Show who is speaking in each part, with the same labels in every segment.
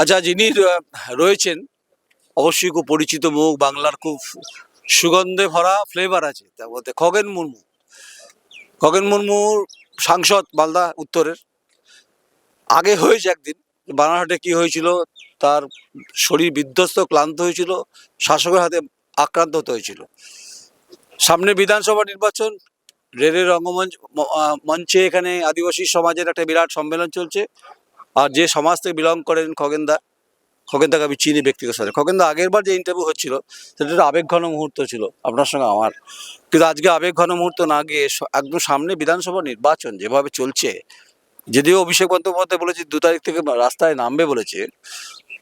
Speaker 1: আচ্ছা, যিনি রয়েছেন অবশ্যই খুব পরিচিত মুখ, বাংলার খুব সুগন্ধে ভরা ফ্লেভার আছে তার মধ্যে খগেন মুর্মু। খগেন মুর্মু সাংসদ মালদা উত্তরের। আগে হয়েছে একদিন বানারহাটে কি হয়েছিল, তার শরীর বিধ্বস্ত, ক্লান্ত হয়েছিল, শাসকের হাতে আক্রান্ত হতে হয়েছিল। সামনে বিধানসভা নির্বাচন, রেলের রঙ্গমঞ্চ মঞ্চে এখানে আদিবাসী সমাজের একটা বিরাট সম্মেলন চলছে। আর যে সমাজ থেকে বিলং করেন খগেনদাকে আমি চিনি ব্যক্তিগত সাথে। খগেনদা আগের বার যে ইন্টারভিউ হচ্ছিল সেটা একটা আবেগঘন মুহূর্ত ছিল আপনার সঙ্গে আমার, কিন্তু আজকে আবেগঘন মুহূর্ত না গিয়ে একদম সামনে বিধানসভা নির্বাচন যেভাবে চলছে, যদিও অভিষেক বন্দ্যোপাধ্যায় বলেছে 2 তারিখ থেকে রাস্তায় নামবে বলেছে,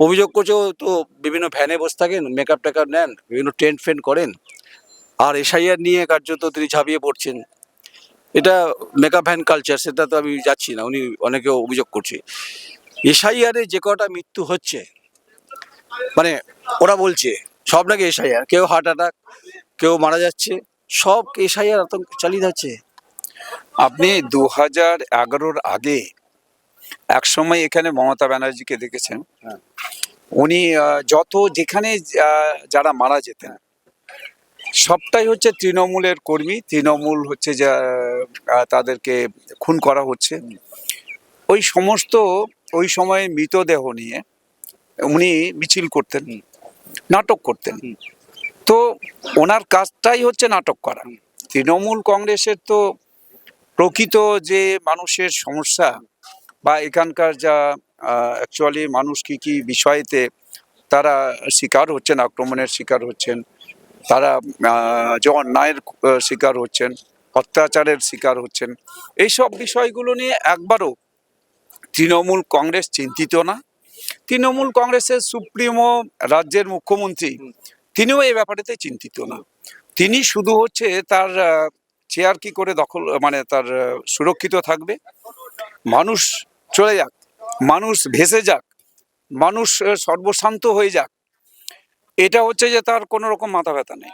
Speaker 1: অভিযোগ করছে ও তো বিভিন্ন ভ্যানে বসে থাকেন, মেকআপ টেকআপ নেন, বিভিন্ন টেন্ট ফেন্ট করেন, আর এসআইআর নিয়ে কার্যত তিনি ঝাঁপিয়ে পড়ছেন। এটা মেকআপ ভ্যান কালচার, সেটা তো আমি যাচ্ছি না, উনি অনেকে অভিযোগ করছে। এসআইআরে যে কটা মৃত্যু হচ্ছে, মানে ওরা বলছে সব নাকি এসআইআর, কেউ হার্ট অ্যাটাক, কেউ মারা যাচ্ছে, সব এসআইআর আতঙ্ক চালিয়ে যাচ্ছে।
Speaker 2: আপনি 2011-র আগে এক সময় এখানে মমতা ব্যানার্জিকে দেখেছেন। উনি যত যেখানে যারা মারা যেতেন সবটাই হচ্ছে তৃণমূলের কর্মী, তৃণমূল হচ্ছে যা তাদেরকে খুন করা হচ্ছে। ওই সময়ে মৃতদেহ নিয়ে উনি মিছিল করতেন, নাটক করতেন। তো ওনার কাজটাই হচ্ছে নাটক করা। তৃণমূল কংগ্রেসের তো প্রকৃত যে মানুষের সমস্যা বা এখানকার যা অ্যাকচুয়ালি মানুষ কি কি বিষয়েতে তারা শিকার হচ্ছেন, আক্রমণের শিকার হচ্ছেন, তারা যে অন্যায়ের শিকার হচ্ছেন, অত্যাচারের শিকার হচ্ছেন, এইসব বিষয়গুলো নিয়ে একবারও তৃণমূল কংগ্রেস চিন্তিত না। তৃণমূল কংগ্রেসের সুপ্রিমো রাজ্যের মুখ্যমন্ত্রী তিনিও এই ব্যাপারেতে চিন্তিত না। তিনি শুধু হচ্ছে তার চেয়ার কি করে দখল, মানে তার সুরক্ষিত থাকবে, মানুষ চলে যাক, মানুষ ভেসে যাক, মানুষ সর্বশান্ত হয়ে যাক, এটা হচ্ছে যে তার কোনো রকম মাথা ব্যথা নেই।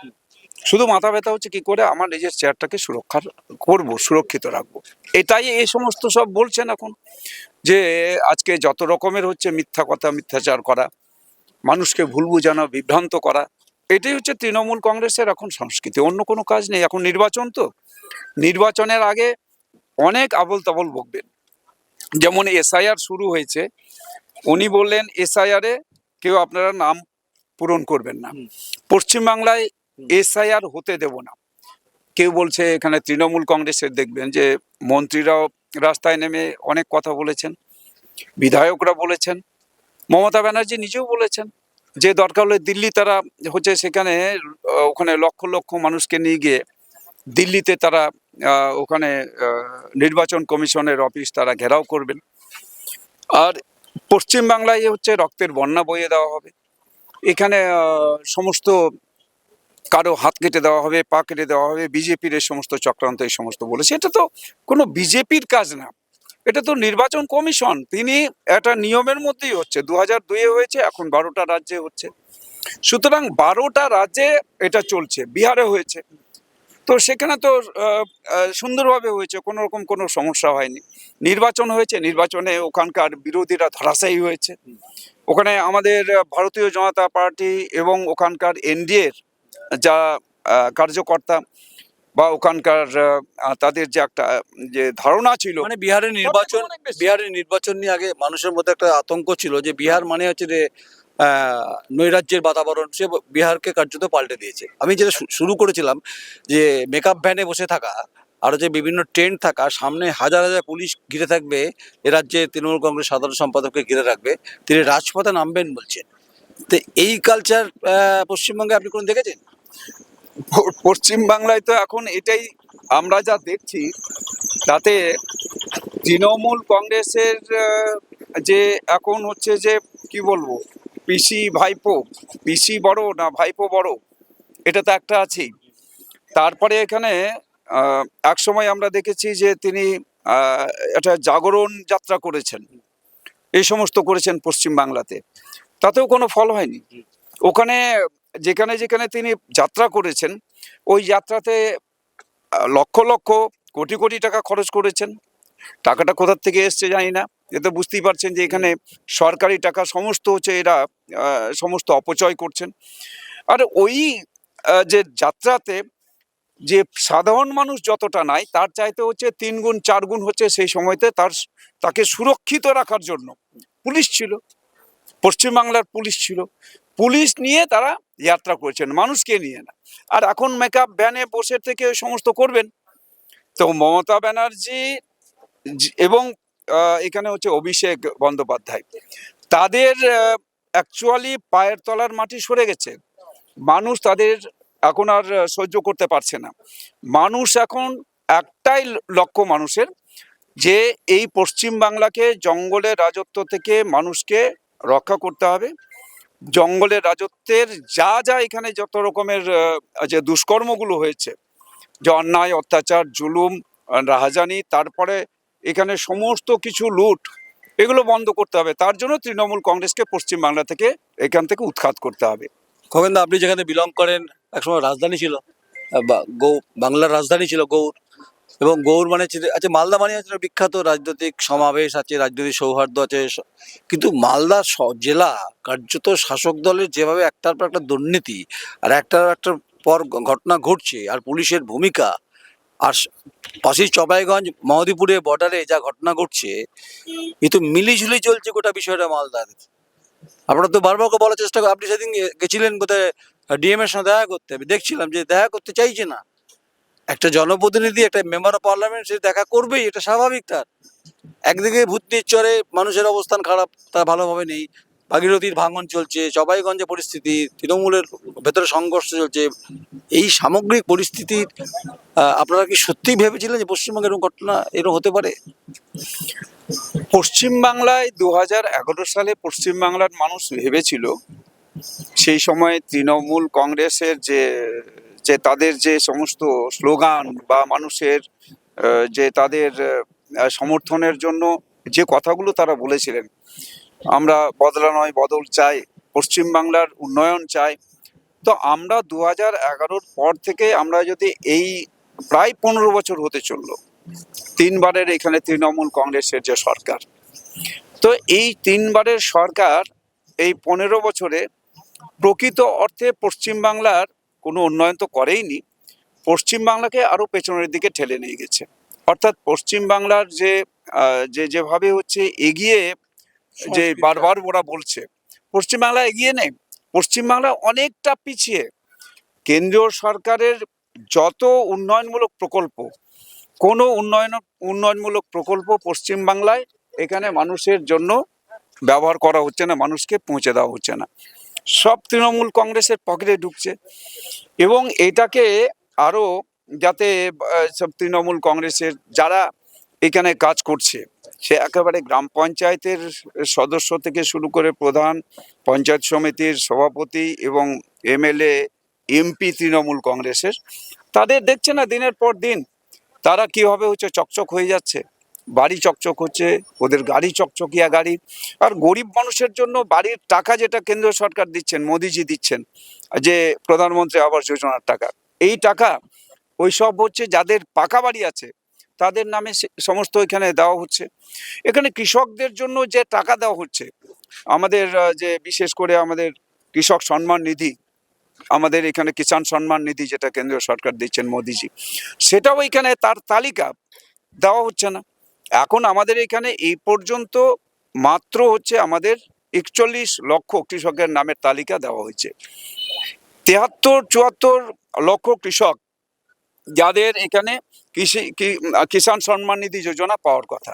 Speaker 2: শুধু মাথা ব্যথা হচ্ছে কি করে আমার নিজের চেয়ারটাকে সুরক্ষিত রাখবো। এটাই এই সমস্ত সব বলছেন এখন, যে আজকে যত রকমের হচ্ছে মিথ্যা কথা, মিথ্যাচার করা, মানুষকে ভুল বুঝানো, বিভ্রান্ত করা, এটাই হচ্ছে তৃণমূল কংগ্রেসের এখন সংস্কৃতি। অন্য কোনো কাজ নেই। এখন নির্বাচন, তো নির্বাচনের আগে অনেক আবল তাবল বকবেন। যেমন এসআইআর শুরু হয়েছে, উনি বললেন এসআইআরে কেউ আপনারা নাম পূরণ করবেন না, পশ্চিমবাংলায় এসআইআর হতে দেব না। কেউ বলছে এখানে তৃণমূল কংগ্রেসের দেখবেন যে মন্ত্রীরাও রাস্তায় নেমে অনেক কথা বলেছেন, বিধায়করা বলেছেন, মমতা ব্যানার্জি নিজেও বলেছেন যে দরকার হলে দিল্লি তারা হচ্ছে সেখানে ওখানে লক্ষ লক্ষ মানুষকে নিয়ে গিয়ে দিল্লিতে তারা ওখানে নির্বাচন কমিশনের অফিস তারা ঘেরাও করবেন। আর পশ্চিমবাংলায় হচ্ছে রক্তের বন্যা বইয়ে দেওয়া হবে, এখানে সমস্ত কারো হাত কেটে দেওয়া হবে, পা কেটে দেওয়া হবে, বিজেপির এই সমস্ত চক্রান্ত, এই সমস্ত বলেছে। এটা তো কোনো বিজেপির কাজ না, এটা তো নির্বাচন কমিশন। তিনি একটা নিয়মের মধ্যেই হচ্ছে, 2002-এ হয়েছে, এখন 12টা রাজ্যে হচ্ছে। সুতরাং 12টা রাজ্যে এটা চলছে, বিহারে হয়েছে, তো সেখানে তো সুন্দরভাবে হয়েছে, কোনো রকম কোনো সমস্যা হয়নি। নির্বাচন হয়েছে, নির্বাচনে ওখানকার বিরোধীরা ধরাশায়ী হয়েছে। ওখানে আমাদের ভারতীয় জনতা পার্টি এবং ওখানকার এনডিএর যা কার্যকর্তা বা ওখানকার তাদের যে একটা যে ধারণা ছিল,
Speaker 1: মানে বিহারের নির্বাচন নিয়ে আগে মানুষের মধ্যে একটা আতঙ্ক ছিল যে বিহার মানে হচ্ছে যে নৈরাজ্যের বাতাবরণ, সে বিহারকে কার্যত পাল্টে দিয়েছে। আমি যেটা শুরু করেছিলাম যে মেকআপ ভ্যানে বসে থাকা আর হচ্ছে বিভিন্ন টেন্ট থাকা, সামনে হাজার হাজার পুলিশ ঘিরে থাকবে, এ রাজ্যে তৃণমূল কংগ্রেস সাধারণ সম্পাদককে ঘিরে রাখবে, তিনি রাজপথে নামবেন বলছেন। তো এই কালচার পশ্চিমবঙ্গে আপনি কোন দেখেছেন?
Speaker 2: পশ্চিমবাংলায় তো এখন এটাই আমরা যা দেখছি, তাতে তৃণমূল কংগ্রেসের যে এখন হচ্ছে যে কি বলবো, পিসি ভাইপো, পিসি বড় না ভাইপো বড়, এটা তো একটা আছেই। তারপরে এখানে এক সময় আমরা দেখেছি যে তিনি একটা জাগরণ যাত্রা করেছেন, এই সমস্ত করেছেন পশ্চিমবাংলাতে, তাতেও কোনো ফল হয়নি। ওখানে যেখানে যেখানে তিনি যাত্রা করেছেন, ওই যাত্রাতে লক্ষ লক্ষ কোটি কোটি টাকা খরচ করেছেন। টাকাটা কোথার থেকে এসছে জানি না। এতে বুঝতেই পারছেন যে এখানে সরকারি টাকা সমস্ত হচ্ছে এরা সমস্ত অপচয় করছেন। আর ওই যে যাত্রাতে যে সাধারণ মানুষ যতটা নাই তার চাইতে হচ্ছে 3 গুণ 4 গুণ হচ্ছে সেই সময়তে তাকে সুরক্ষিত রাখার জন্য পুলিশ ছিল, পশ্চিমবাংলার পুলিশ ছিল। পুলিশ নিয়ে তারা যাত্রা করেছেন, মানুষকে নিয়ে না। আর এখন মেকআপ ভ্যানে বসে থেকে ওই সমস্ত করবেন। তো মমতা ব্যানার্জি এবং এখানে হচ্ছে অভিষেক বন্দ্যোপাধ্যায়, তাদের অ্যাকচুয়ালি পায়ের তলার মাটি সরে গেছে। মানুষ তাদের এখন আর সহ্য করতে পারছে না। মানুষ এখন একটাই লক্ষ্য মানুষের, যে এই পশ্চিম বাংলাকে জঙ্গলের রাজত্ব থেকে মানুষকে রক্ষা করতে হবে। জঙ্গলের রাজত্বের যা যা এখানে যত রকমের যে দুষ্কর্মগুলো হয়েছে, যে অন্যায় অত্যাচার জুলুম রাহাজানি, তারপরে এখানে সমস্ত কিছু লুট, এগুলো বন্ধ করতে হবে। তার জন্য তৃণমূল কংগ্রেসকে পশ্চিমবাংলা থেকে এখান থেকে উৎখাত করতে হবে।
Speaker 1: খগেনদা, আপনি যেখানে বিলং করেন একসময় রাজধানী ছিল, বাংলার রাজধানী ছিল গৌড়, এবং গৌড় মানে আচ্ছা মালদা মানে হচ্ছে বিখ্যাত রাজনৈতিক সমাবেশ আছে, রাজনৈতিক সৌহার্দ্য আছে, কিন্তু মালদা জেলা কার্যত শাসক দলের যেভাবে একটার পর একটা দুর্নীতি আর একটার পর ঘটনা ঘটছে, আর পুলিশের ভূমিকা, আর পাশেই চপাইগঞ্জ মহদীপুরে বর্ডারে যা ঘটনা ঘটছে, এ তো মিলিঝুলি চলছে গোটা বিষয়টা মালদার। আপনারা তো বারবার করে বলার চেষ্টা আপনি সেদিন গেছিলেন বোধহয় ডিএম এর সঙ্গে দেখা করতে, আমি দেখছিলাম যে দেখা করতে চাইছে না। একটা জনপ্রতিনিধি, একটা মেম্বার অফ পার্লামেন্ট, সে দেখা করবেই, এটা স্বাভাবিক। তার একদিকে ভূতনির চরে মানুষের অবস্থান খারাপ, তা ভালোভাবে নেই, ভাগীরথীর ভাঙন চলছে, জবাইগঞ্জে পরিস্থিতি, তৃণমূলের ভেতরে সংঘর্ষ চলছে, এই সামগ্রিক পরিস্থিতির আপনারা কি সত্যিই ভেবেছিলেন যে পশ্চিমবঙ্গের এরকম ঘটনা এরকম হতে পারে?
Speaker 2: পশ্চিমবাংলায় 2011 সালে পশ্চিমবাংলার মানুষ ভেবেছিল, সেই সময় তৃণমূল কংগ্রেসের যে যে তাদের যে সমস্ত স্লোগান বা মানুষের যে তাদের সমর্থনের জন্য যে কথাগুলো তারা বলেছিলেন, আমরা বদলা নয় বদল চাই, পশ্চিমবাংলার উন্নয়ন চাই। তো আমরা 2011 পর থেকে আমরা যদি এই প্রায় 15 বছর হতে চললো, 3বারের এখানে তৃণমূল কংগ্রেসের যে সরকার, তো এই 3বারের সরকার এই 15 বছরে প্রকৃত অর্থে পশ্চিমবাংলার কোনো উন্নয়ন তো করেইনি, পশ্চিমবাংলাকে আরো পেছনের দিকে ঠেলে নিয়ে গেছে। অর্থাৎ পশ্চিমবাংলার যেভাবে হচ্ছে এগিয়ে, যে বারবার ওরা বলছে পশ্চিমবাংলা এগিয়ে নেই, পশ্চিমবাংলা অনেকটা পিছিয়ে। কেন্দ্রীয় সরকারের যত উন্নয়নমূলক প্রকল্প, কোনো উন্নয়নমূলক প্রকল্প পশ্চিমবাংলায় এখানে মানুষের জন্য ব্যবহার করা হচ্ছে না, মানুষকে পৌঁছে দেওয়া হচ্ছে না, সব তৃণমূল কংগ্রেসের পকেটে ঢুকছে। এবং এটাকে আরো যাতে সব তৃণমূল কংগ্রেসের যারা এখানে কাজ করছে, সে একেবারে গ্রাম পঞ্চায়েতের সদস্য থেকে শুরু করে প্রধান, পঞ্চায়েত সমিতির সভাপতি এবং এমএলএ এমপি তৃণমূল কংগ্রেসের, তাদের দেখছে না দিনের পর দিন তারা কিভাবে হচ্ছে চকচক হয়ে যাচ্ছে, বাড়ি চকচক হচ্ছে, ওদের গাড়ি চকচকিয়া গাড়ি। আর গরিব মানুষের জন্য বাড়ির টাকা যেটা কেন্দ্র সরকার দিচ্ছেন, মোদিজি দিচ্ছেন, যে প্রধানমন্ত্রী আবাস যোজনার টাকা, এই টাকা ওই সব হচ্ছে যাদের পাকা বাড়ি আছে তাদের নামে সমস্ত এখানে দেওয়া হচ্ছে। এখানে কৃষকদের জন্য যে টাকা দেওয়া হচ্ছে, আমাদের যে বিশেষ করে আমাদের কৃষক সম্মান নিধি, আমাদের এখানে কিষাণ সম্মান নিধি যেটা কেন্দ্রীয় সরকার দিচ্ছেন মোদিজি, সেটাও এখানে তার তালিকা দেওয়া হচ্ছে না। এখন আমাদের এখানে এই পর্যন্ত মাত্র হচ্ছে আমাদের 41 লক্ষ কৃষকের নামের তালিকা দেওয়া হয়েছে। 73-74 লক্ষ কৃষক যাদের এখানে কিষাণ সম্মান নিধি যোজনা পাওয়ার কথা,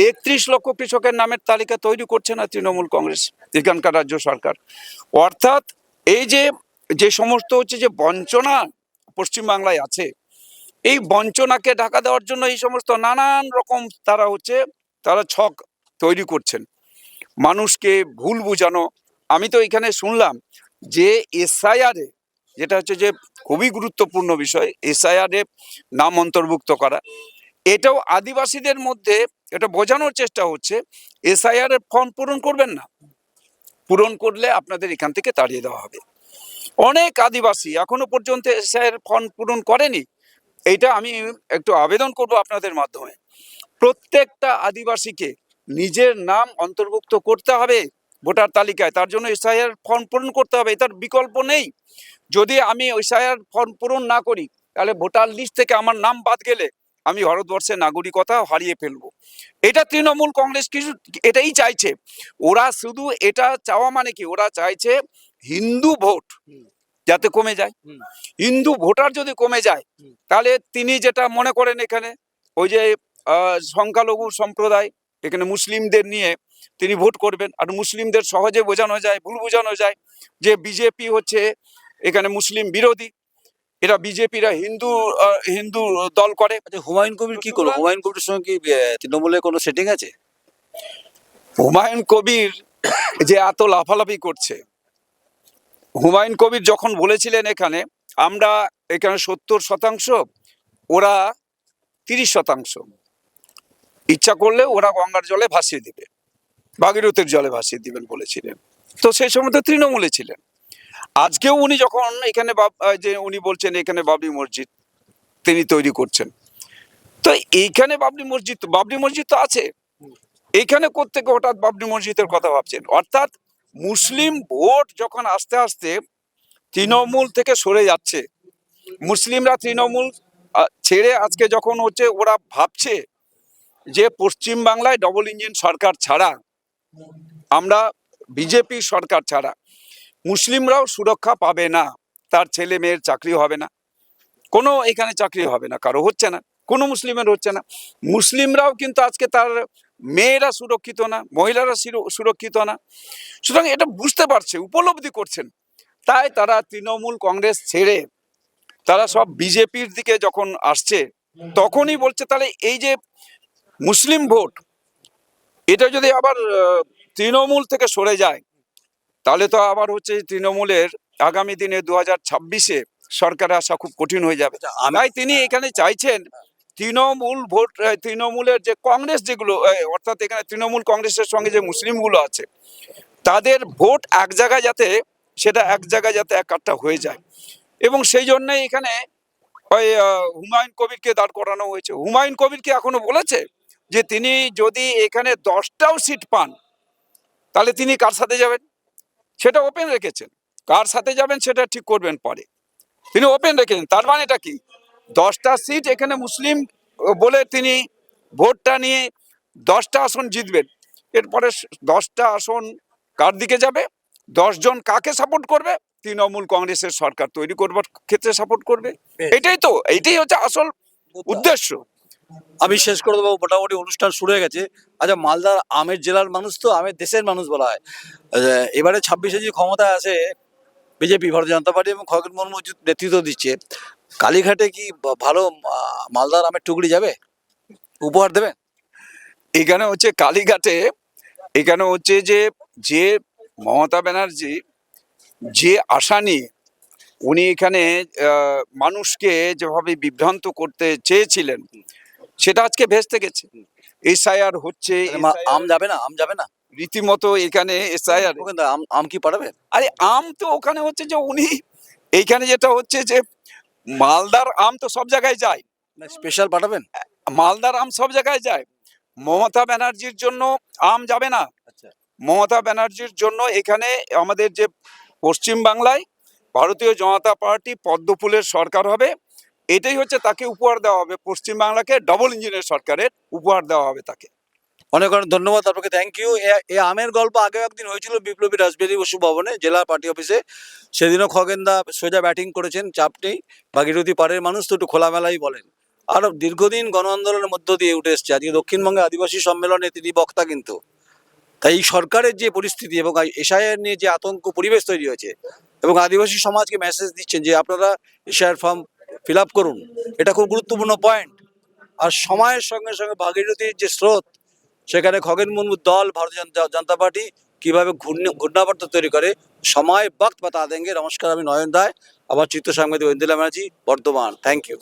Speaker 2: 31 লক্ষ কৃষকের নামের তালিকা তৈরি করছে না তৃণমূল কংগ্রেস, এখানকার রাজ্য সরকার। অর্থাৎ এই যে সমস্ত হচ্ছে যে বঞ্চনা পশ্চিমবাংলায় আছে, এই বঞ্চনাকে ঢাকা দেওয়ার জন্য এই সমস্ত নানান রকম তারা ছক তৈরি করছেন, মানুষকে ভুল বুঝানো। আমি তো এখানে শুনলাম যে এসআইআর এ, যেটা হচ্ছে যে খুবই গুরুত্বপূর্ণ বিষয়, এসআইআর এ নাম অন্তর্ভুক্ত করা, এটাও আদিবাসীদের মধ্যে এটা বোঝানোর চেষ্টা হচ্ছে, এসআইআর এর ফর্ম পূরণ করবেন না, পূরণ করলে আপনাদের এখান থেকে তাড়িয়ে দেওয়া হবে। অনেক আদিবাসী এখনো পর্যন্ত এসআইআর ফর্ম পূরণ করেনি। এইটা আমি একটু আবেদন করব আপনাদের মাধ্যমে, প্রত্যেকটা আদিবাসীকে নিজের নাম অন্তর্ভুক্ত করতে হবে ভোটার তালিকায়, তার জন্য এসআইআর ফর্ম পূরণ করতে হবে, এটার বিকল্প নেই। যদি আমি এসআইআর ফর্ম পূরণ না করি তাহলে ভোটার লিস্ট থেকে আমার নাম বাদ গেলে আমি ভারতবর্ষের নাগরিকতা হারিয়ে ফেলবো। এটা তৃণমূল কংগ্রেস কিছু এটাই চাইছে। ওরা শুধু এটা চাওয়া মানে কি, ওরা চাইছে হিন্দু ভোট যাতে কমে যায়। হিন্দু ভোটার যদি কমে যায় তাহলে তিনি যেটা মনে করেন এখানে ওই যে সংখ্যালঘু সম্প্রদায় এখানে মুসলিমদের নিয়ে তিনি ভোট করবেন, আর মুসলিমদের সহজে বোঝানো যায়, ভুল বোঝানো যায় যে বিজেপি হচ্ছে এখানে মুসলিম বিরোধী, এরা বিজেপিরা হিন্দু হিন্দু দল করে।
Speaker 1: আচ্ছা, হুমায়ুন কবির কি করলো? হুমায়ুন কবির সঙ্গে কি তৃণমূলের কোনো সেটিং আছে?
Speaker 2: হুমায়ুন কবির যে এত লাফালাফি করছে, হুমায়ুন কবির যখন বলেছিলেন এখানে আমরা এখানে 70%, ওরা 30%, ইচ্ছা করলে ওরা গঙ্গার জলে ভাসিয়ে দিবে, ভাগীরথীর জলে ভাসিয়ে দিবেন বলেছিলেন। তো সেই সময় তো তৃণমূলে ছিলেন। আজকেও উনি যখন এখানে যে উনি বলছেন এখানে বাবরি মসজিদ তিনি তৈরি করছেন, তো এইখানে বাবরি মসজিদ তো আছে, এইখানে কোত্থেকে হঠাৎ বাবরি মসজিদের কথা ভাবছেন? অর্থাৎ মুসলিম ভোট যখন আস্তে আস্তে তৃণমূল থেকে সরে যাচ্ছে, মুসলিমরা তৃণমূল ছেড়ে আজকে যখন হচ্ছে ওরা ভাবছে যে পশ্চিম বাংলায় ডবল ইঞ্জিন সরকার ছাড়া, আমরা বিজেপি সরকার ছাড়া মুসলিমরাও সুরক্ষা পাবে না, তার ছেলে মেয়ের চাকরি হবে না, কোনো এখানে চাকরি হবে না, কারো হচ্ছে না, কোনো মুসলিমের হচ্ছে না। মুসলিমরাও কিন্তু আজকে তার মেয়েরা সুরক্ষিত না, মহিলারা সুরক্ষিত না। সুতরাং এটা বুঝতে পারছে, উপলব্ধি করছেন, তাই তারা তৃণমূল কংগ্রেস ছেড়ে তারা সব বিজেপির দিকে যখন আসছে তখনই বলছে তাহলে এই যে মুসলিম ভোট এটা যদি আবার তৃণমূল থেকে সরে যায় তাহলে তো আবার হচ্ছে তৃণমূলের আগামী দিনে 2026-এ সরকারে আসা খুব কঠিন হয়ে যাবে। তাই তিনি এখানে চাইছেন তৃণমূল ভোট, তৃণমূলের যে কংগ্রেস যেগুলো অর্থাৎ এখানে তৃণমূল কংগ্রেসের সঙ্গে যে মুসলিমগুলো আছে তাদের ভোট এক জায়গায় যাতে সেটা এক জায়গায় যাতে একাট্টা হয়ে যায়, এবং সেই জন্যই এখানে ওই হুমায়ুন কবিরকে দাঁড় করানো হয়েছে। হুমায়ুন কবিরকে এখনো বলেছে যে তিনি যদি এখানে 10টাও সিট পান তাহলে তিনি কার সাথে যাবেন সেটা ওপেন রেখেছেন, কার সাথে যাবেন সেটা ঠিক করবেন পরে, তিনি ওপেন রেখেছেন। তার মানে এটা কি, 10টা সিট এখানে মুসলিম বলে তিনি ভোটটা নিয়ে 10টা আসন জিতবেন, এরপরে 10টা আসন কার দিকে যাবে, 10 জন কাকে সাপোর্ট করবে, তৃণমূল কংগ্রেসের সরকার তৈরি করবার ক্ষেত্রে সাপোর্ট করবে। এইটাই হচ্ছে আসল উদ্দেশ্য।
Speaker 1: আমি শেষ করে দেবো, মোটামুটি অনুষ্ঠান শুরু হয়ে গেছে। আচ্ছা, মালদার আমের জেলার মানুষ তো আমের দেশের মানুষ বলা হয়। এবারে 26-এ যে ক্ষমতায় আসে বিজেপি, ভারতীয় জনতা পার্টি এবং খগেন মুর্মু নেতৃত্ব দিচ্ছে, কালীঘাটে কি ভালো মালদার আমের টুকরি যাবে, উপহার দেবেন?
Speaker 2: এখানে হচ্ছে কালীঘাটে, এখানে হচ্ছে যে মমতা ব্যানার্জি যে আশা নিয়ে উনি এখানে মানুষকে যেভাবে বিভ্রান্ত করতে চেয়েছিলেন সেটা আজকে ভেস্তে গেছে। এসআইআর হচ্ছে,
Speaker 1: আম যাবে না, আম যাবে না
Speaker 2: রীতিমতো এখানে এসআইআর।
Speaker 1: আম কি পাঠাবেন?
Speaker 2: আরে আম তো ওখানে হচ্ছে যে উনি এইখানে যেটা হচ্ছে যে মালদার আম তো সব জায়গায় যায়,
Speaker 1: স্পেশাল পাঠাবেন?
Speaker 2: মালদার আম সব জায়গায় যায়, মমতা ব্যানার্জির জন্য আম যাবে না।
Speaker 1: আচ্ছা,
Speaker 2: মমতা ব্যানার্জির জন্য এখানে আমাদের যে পশ্চিম বাংলায় ভারতীয় জনতা পার্টি পদ্মফুলের সরকার হবে, এটাই হচ্ছে তাকে উপহার দেওয়া হবে, পশ্চিম বাংলাকে ডবল ইঞ্জিনের সরকারের উপহার দেওয়া হবে তাকে।
Speaker 1: অনেক অনেক ধন্যবাদ আপনাকে, থ্যাংক ইউ। এই আমের গল্প আগেও একদিন হয়েছিল বিপ্লবী রাজবেরি বসু ভবনে, জেলা পার্টি অফিসে। সেদিনও খগেনদা সোজা ব্যাটিং করেছেন, চাপ নেই। ভাগীরথী পাড়ের মানুষ তো একটু খোলামেলাই বলেন। আর দীর্ঘদিন গণ আন্দোলনের মধ্য দিয়ে উঠে এসছে, আজকে দক্ষিণবঙ্গে আদিবাসী সম্মেলনে তিনি বক্তা কিন্তু। তাই এই সরকারের যে পরিস্থিতি এবং এসআইআর নিয়ে যে আতঙ্ক পরিবেশ তৈরি হয়েছে, এবং আদিবাসী সমাজকে মেসেজ দিচ্ছেন যে আপনারা এসআইআর ফর্ম ফিল আপ করুন, এটা খুব গুরুত্বপূর্ণ পয়েন্ট। আর সময়ের সঙ্গে সঙ্গে ভাগীরথীর যে স্রোত, সেখানে খগেন মুর্মুর দল ভারতীয় জনতা পার্টি কিভাবে ঘূর্ণাবর্ত তৈরি করে, সময় বক্ত বাতা দেঙ্গে। নমস্কার, আমি নয়ন রায়, আবার চিত্র সাংবাদিক ঐন্দ্রিলা ব্যানার্জি, বর্ধমান। Thank you.